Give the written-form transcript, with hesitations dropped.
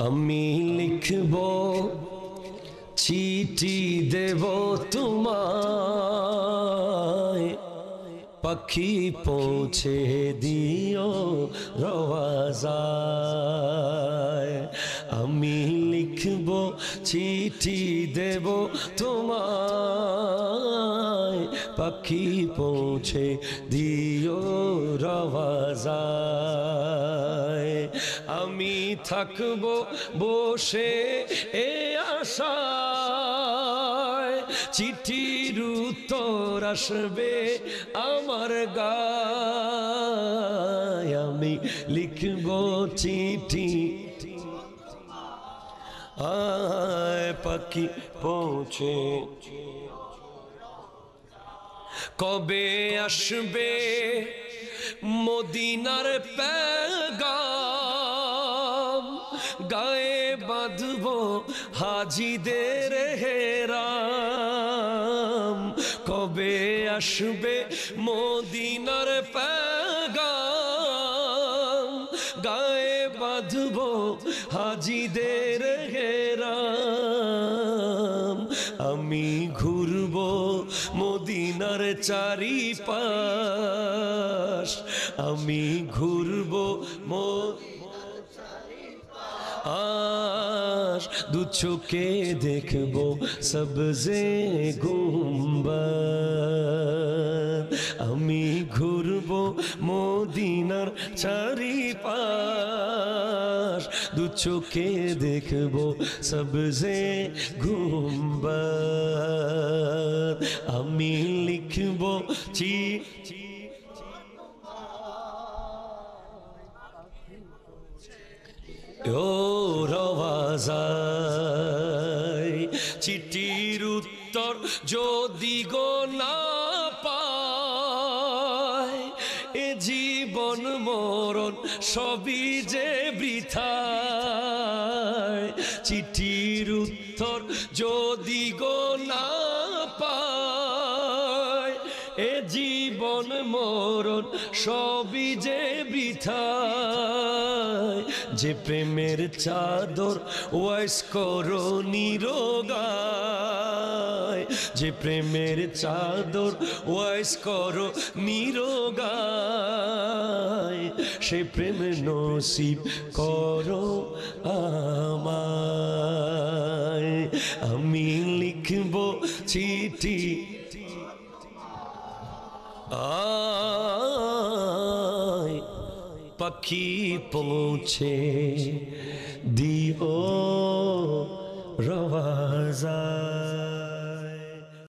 আমি লিখব চিঠি দেব তোমায়, পাখি পৌঁছে দিও রওয়াজায়। আমি লিখব চিঠি দেব তোমায়, পাখি পৌঁছে দিও রওয়াজায়। আমি থাকব বসে এ আশায়, চিঠির উত্তর আসবে আমার গায়। আমি লিখব চিঠি আয়, পাখি পৌঁছে। কবে আসবে মদিনার পেগাম, গায়ে বাঁধব হাজিদের হেরাম। কবে আসবে মদিনার পেগাম, গায়ে বাঁধব হাজিদের হেরাম। আমি ঘুরব মদিনার চারিপাশ, আমি ঘুরব দু চোখে দেখব সবজে গুম্বদ। আমি ঘুরব মদিনার চারিপাশ, দু চোখে দেখব সবজে গুম্বদ। আমি লিখব চিঠি ও রওয়াজায়, চিঠির উত্তর যদি গো না পায়, এ জীবন মরণ সবই যে বৃথায়। চিঠির উত্তর যদি গো না পায়, এ জীবন মরণ সবই যে বৃথায়। যে প্রেমের চাদর ওয়াইস করো নিরোগায়, যে প্রেমের চাদর ওয়াইস করো নিরোগায়, সে প্রেম নসিব করো আমায়। আমি লিখব চিঠি আয়, পাখি পৌঁছে দিও রওয়াজায়।